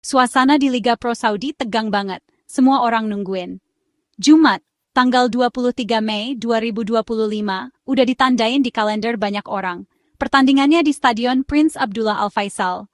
Suasana di Liga Pro Saudi tegang banget. Semua orang nungguin. Jumat, tanggal 23 Mei 2025, udah ditandain di kalender banyak orang. Pertandingannya di Stadion Prince Abdullah Al Faisal.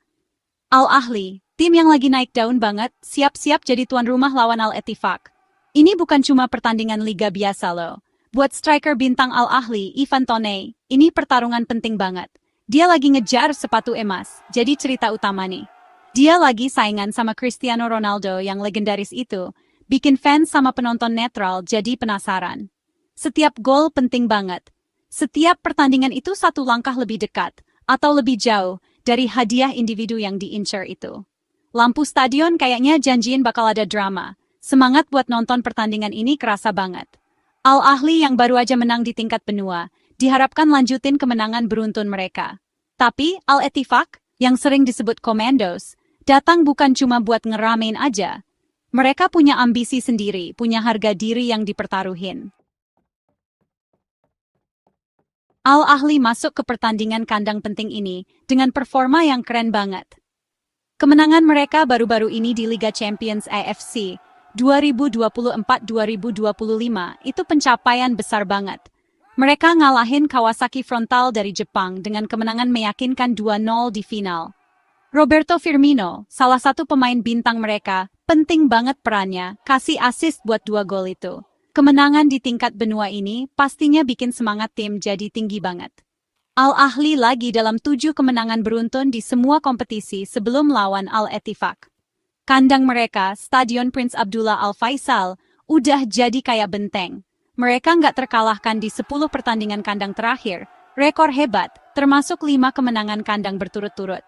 Al Ahly, tim yang lagi naik daun banget, siap-siap jadi tuan rumah lawan Al Ettifaq. Ini bukan cuma pertandingan liga biasa loh. Buat striker bintang Al Ahly, Ivan Toney, ini pertarungan penting banget. Dia lagi ngejar sepatu emas, jadi cerita utama nih. Dia lagi saingan sama Cristiano Ronaldo yang legendaris itu, bikin fans sama penonton netral jadi penasaran. Setiap gol penting banget. Setiap pertandingan itu satu langkah lebih dekat, atau lebih jauh, dari hadiah individu yang diincar itu. Lampu stadion kayaknya janjiin bakal ada drama. Semangat buat nonton pertandingan ini kerasa banget. Al Ahly yang baru aja menang di tingkat benua, diharapkan lanjutin kemenangan beruntun mereka. Tapi Al Ettifaq, yang sering disebut Commandos, datang bukan cuma buat ngeramein aja. Mereka punya ambisi sendiri, punya harga diri yang dipertaruhin. Al Ahly masuk ke pertandingan kandang penting ini dengan performa yang keren banget. Kemenangan mereka baru-baru ini di Liga Champions AFC 2024-2025 itu pencapaian besar banget. Mereka ngalahin Kawasaki Frontale dari Jepang dengan kemenangan meyakinkan 2-0 di final. Roberto Firmino, salah satu pemain bintang mereka, penting banget perannya, kasih assist buat 2 gol itu. Kemenangan di tingkat benua ini pastinya bikin semangat tim jadi tinggi banget. Al Ahly lagi dalam 7 kemenangan beruntun di semua kompetisi sebelum lawan Al Ettifaq. Kandang mereka, Stadion Prince Abdullah Al Faisal, udah jadi kayak benteng. Mereka nggak terkalahkan di 10 pertandingan kandang terakhir, rekor hebat, termasuk 5 kemenangan kandang berturut-turut.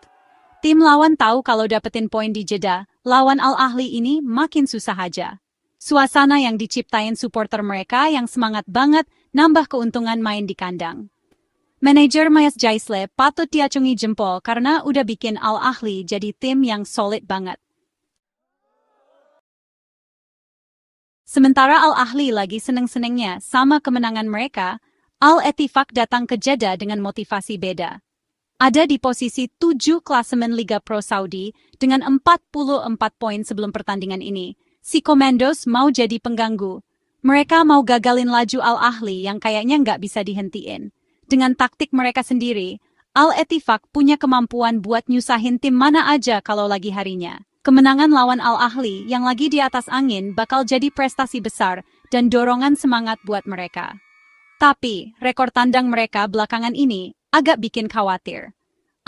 Tim lawan tahu kalau dapetin poin di Jeddah, lawan Al Ahly ini makin susah aja. Suasana yang diciptain supporter mereka yang semangat banget nambah keuntungan main di kandang. Manajer Mayas Jaisle patut diacungi jempol karena udah bikin Al Ahly jadi tim yang solid banget. Sementara Al Ahly lagi seneng-senengnya sama kemenangan mereka, Al Ettifaq datang ke Jeddah dengan motivasi beda. Ada di posisi 7 klasemen Liga Pro Saudi dengan 44 poin sebelum pertandingan ini. Si Commandos mau jadi pengganggu. Mereka mau gagalin laju Al Ahly yang kayaknya nggak bisa dihentiin. Dengan taktik mereka sendiri, Al Ettifaq punya kemampuan buat nyusahin tim mana aja kalau lagi harinya. Kemenangan lawan Al Ahly yang lagi di atas angin bakal jadi prestasi besar dan dorongan semangat buat mereka. Tapi, rekor tandang mereka belakangan ini agak bikin khawatir.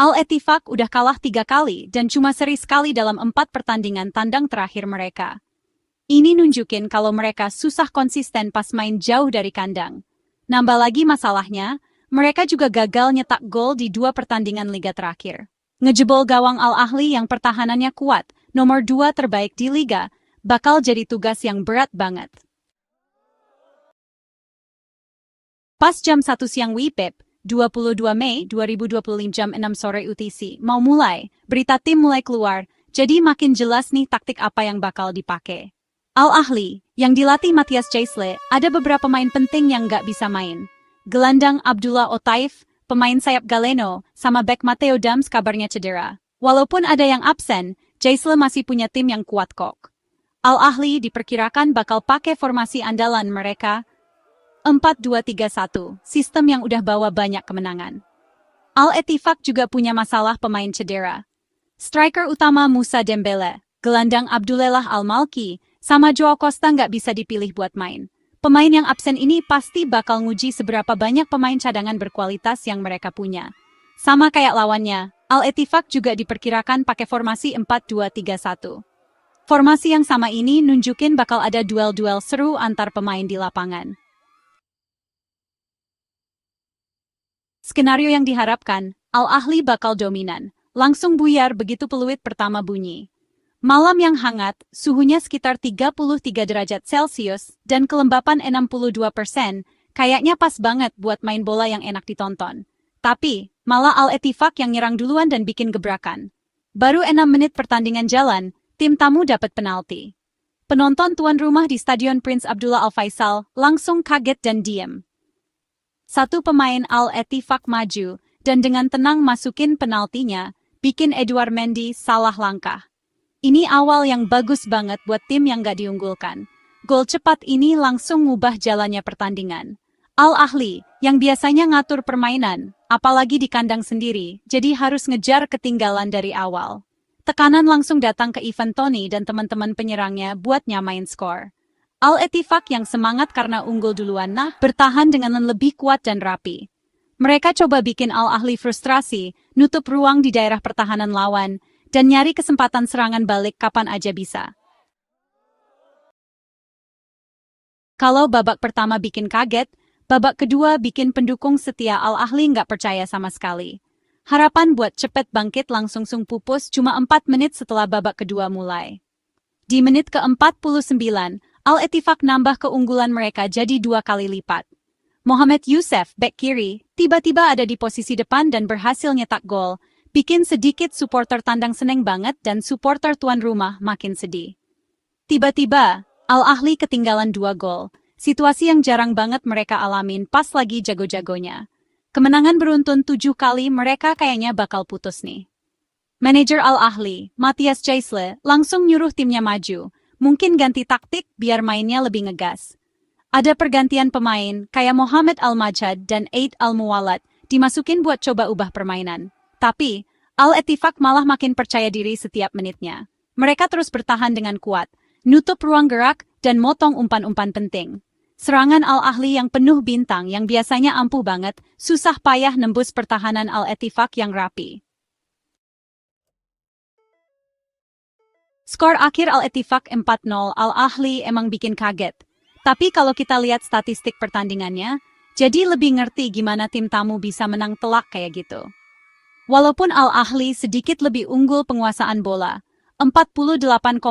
Al Ettifaq udah kalah 3 kali dan cuma seri sekali dalam 4 pertandingan tandang terakhir mereka. Ini nunjukin kalau mereka susah konsisten pas main jauh dari kandang. Nambah lagi masalahnya, mereka juga gagal nyetak gol di 2 pertandingan liga terakhir. Ngejebol gawang Al Ahly yang pertahanannya kuat, nomor 2 terbaik di liga, bakal jadi tugas yang berat banget. Pas jam 1 siang WIPIP, 22 Mei 2025 jam 6 sore UTC, mau mulai, berita tim mulai keluar, jadi makin jelas nih taktik apa yang bakal dipakai. Al Ahly, yang dilatih Matthias Jaisle, ada beberapa pemain penting yang nggak bisa main. Gelandang Abdullah Otaif, pemain sayap Galeno, sama bek Matteo Dams kabarnya cedera. Walaupun ada yang absen, Jaisle masih punya tim yang kuat kok. Al Ahly diperkirakan bakal pakai formasi andalan mereka, 4-2-3-1, sistem yang udah bawa banyak kemenangan. Al Ettifaq juga punya masalah pemain cedera. Striker utama Musa Dembele, gelandang Abdullah Al-Malki, sama Joao Costa nggak bisa dipilih buat main. Pemain yang absen ini pasti bakal nguji seberapa banyak pemain cadangan berkualitas yang mereka punya. Sama kayak lawannya, Al Ettifaq juga diperkirakan pakai formasi 4-2-3-1. Formasi yang sama ini nunjukin bakal ada duel-duel seru antar pemain di lapangan. Skenario yang diharapkan, Al Ahly bakal dominan, langsung buyar begitu peluit pertama bunyi. Malam yang hangat, suhunya sekitar 33 derajat Celcius dan kelembapan 62%, kayaknya pas banget buat main bola yang enak ditonton. Tapi, malah Al Ettifaq yang nyerang duluan dan bikin gebrakan. Baru 6 menit pertandingan jalan, tim tamu dapat penalti. Penonton tuan rumah di Stadion Prince Abdullah Al Faisal langsung kaget dan diam. Satu pemain Al Ettifaq maju, dan dengan tenang masukin penaltinya, bikin Edouard Mendy salah langkah. Ini awal yang bagus banget buat tim yang gak diunggulkan. Gol cepat ini langsung ngubah jalannya pertandingan. Al-Ahli, yang biasanya ngatur permainan, apalagi di kandang sendiri, jadi harus ngejar ketinggalan dari awal. Tekanan langsung datang ke Ivan Toney dan teman-teman penyerangnya buat nyamain skor. Al-Ettifaq yang semangat karena unggul duluan bertahan dengan lebih kuat dan rapi. Mereka coba bikin Al-Ahli frustrasi, nutup ruang di daerah pertahanan lawan, dan nyari kesempatan serangan balik kapan aja bisa. Kalau babak pertama bikin kaget, babak kedua bikin pendukung setia Al-Ahli nggak percaya sama sekali. Harapan buat cepet bangkit langsung pupus cuma 4 menit setelah babak kedua mulai. Di menit ke-49, Al-Ettifaq nambah keunggulan mereka jadi 2 kali lipat. Mohamed Youssef, bek kiri, tiba-tiba ada di posisi depan dan berhasil nyetak gol, bikin sedikit supporter tandang seneng banget dan supporter tuan rumah makin sedih. Tiba-tiba, Al-Ahli ketinggalan 2 gol, situasi yang jarang banget mereka alamin pas lagi jago-jagonya. Kemenangan beruntun 7 kali mereka kayaknya bakal putus nih. Manajer Al-Ahli, Matthias Jaisle, langsung nyuruh timnya maju, mungkin ganti taktik biar mainnya lebih ngegas. Ada pergantian pemain kayak Mohamed Al-Majad dan Eid Al-Muwalat dimasukin buat coba ubah permainan. Tapi, Al-Ettifaq malah makin percaya diri setiap menitnya. Mereka terus bertahan dengan kuat, nutup ruang gerak, dan motong umpan-umpan penting. Serangan Al-Ahli yang penuh bintang yang biasanya ampuh banget, susah payah nembus pertahanan Al-Ettifaq yang rapi. Skor akhir Al-Ettifaq 4-0 Al-Ahli emang bikin kaget. Tapi kalau kita lihat statistik pertandingannya, jadi lebih ngerti gimana tim tamu bisa menang telak kayak gitu. Walaupun Al-Ahli sedikit lebih unggul penguasaan bola, 48,6%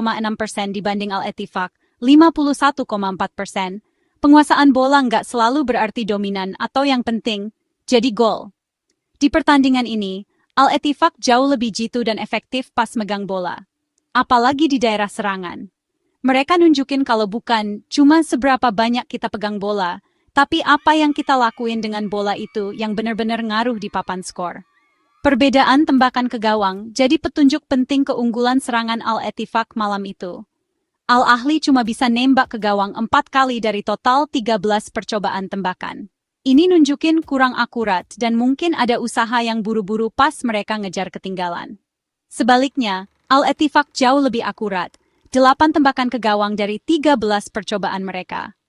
dibanding Al-Ettifaq, 51,4%, penguasaan bola nggak selalu berarti dominan atau yang penting, jadi gol. Di pertandingan ini, Al-Ettifaq jauh lebih jitu dan efektif pas megang bola. Apalagi di daerah serangan. Mereka nunjukin kalau bukan cuma seberapa banyak kita pegang bola, tapi apa yang kita lakuin dengan bola itu yang benar-benar ngaruh di papan skor. Perbedaan tembakan ke gawang jadi petunjuk penting keunggulan serangan Al-Ettifaq malam itu. Al-Ahli cuma bisa nembak ke gawang 4 kali dari total 13 percobaan tembakan. Ini nunjukin kurang akurat dan mungkin ada usaha yang buru-buru pas mereka ngejar ketinggalan. Sebaliknya, Al-Ettifaq jauh lebih akurat, 8 tembakan ke gawang dari 13 percobaan mereka.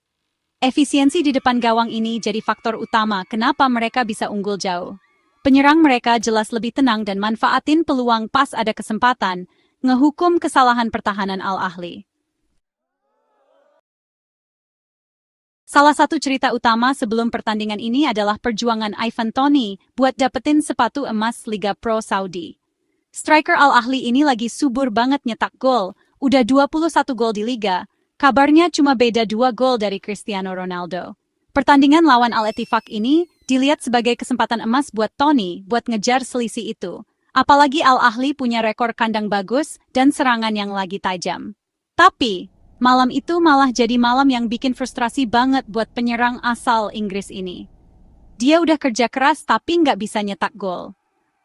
Efisiensi di depan gawang ini jadi faktor utama kenapa mereka bisa unggul jauh. Penyerang mereka jelas lebih tenang dan manfaatin peluang pas ada kesempatan, ngehukum kesalahan pertahanan Al-Ahli. Salah satu cerita utama sebelum pertandingan ini adalah perjuangan Ivan Toney buat dapetin sepatu emas Liga Pro Saudi. Striker Al-Ahli ini lagi subur banget nyetak gol, udah 21 gol di Liga, kabarnya cuma beda 2 gol dari Cristiano Ronaldo. Pertandingan lawan Al-Ettifaq ini dilihat sebagai kesempatan emas buat Toney buat ngejar selisih itu. Apalagi Al-Ahli punya rekor kandang bagus dan serangan yang lagi tajam. Tapi, malam itu malah jadi malam yang bikin frustrasi banget buat penyerang asal Inggris ini. Dia udah kerja keras tapi nggak bisa nyetak gol.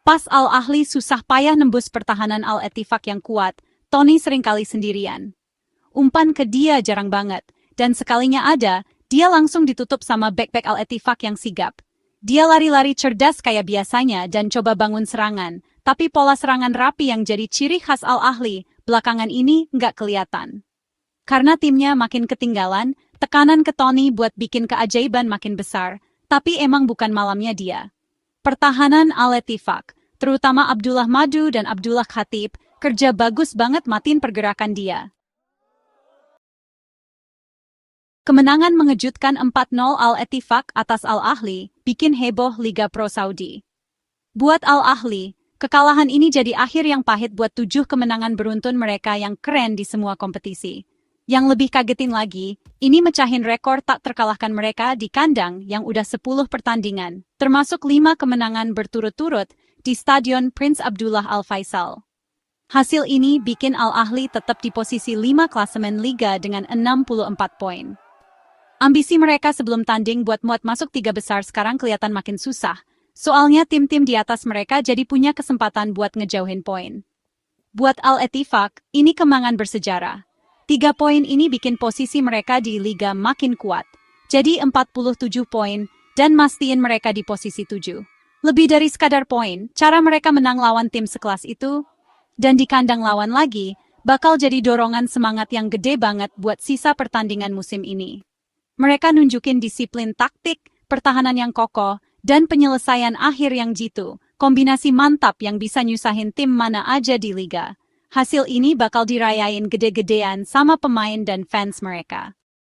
Pas Al-Ahli susah payah nembus pertahanan Al-Ettifaq yang kuat, Toney seringkali sendirian. Umpan ke dia jarang banget, dan sekalinya ada, dia langsung ditutup sama bek-bek Al-Ettifaq yang sigap. Dia lari-lari cerdas kayak biasanya dan coba bangun serangan, tapi pola serangan rapi yang jadi ciri khas Al-Ahli belakangan ini nggak kelihatan. Karena timnya makin ketinggalan, tekanan ke Toney buat bikin keajaiban makin besar, tapi emang bukan malamnya dia. Pertahanan Al-Ettifaq, terutama Abdullah Madu dan Abdullah Khatib, kerja bagus banget matiin pergerakan dia. Kemenangan mengejutkan 4-0 Al-Ettifaq atas Al-Ahli bikin heboh Liga Pro Saudi. Buat Al-Ahli, kekalahan ini jadi akhir yang pahit buat 7 kemenangan beruntun mereka yang keren di semua kompetisi. Yang lebih kagetin lagi, ini mecahin rekor tak terkalahkan mereka di kandang yang udah 10 pertandingan, termasuk 5 kemenangan berturut-turut di Stadion Prince Abdullah Al Faisal. Hasil ini bikin Al-Ahli tetap di posisi 5 klasemen Liga dengan 64 poin. Ambisi mereka sebelum tanding buat muat masuk 3 besar sekarang kelihatan makin susah, soalnya tim-tim di atas mereka jadi punya kesempatan buat ngejauhin poin. Buat Al-Ettifaq, ini kemenangan bersejarah. 3 poin ini bikin posisi mereka di liga makin kuat. Jadi 47 poin, dan mastiin mereka di posisi 7. Lebih dari sekadar poin, cara mereka menang lawan tim sekelas itu, dan di kandang lawan lagi, bakal jadi dorongan semangat yang gede banget buat sisa pertandingan musim ini. Mereka nunjukin disiplin taktik, pertahanan yang kokoh, dan penyelesaian akhir yang jitu, kombinasi mantap yang bisa nyusahin tim mana aja di liga. Hasil ini bakal dirayain gede-gedean sama pemain dan fans mereka.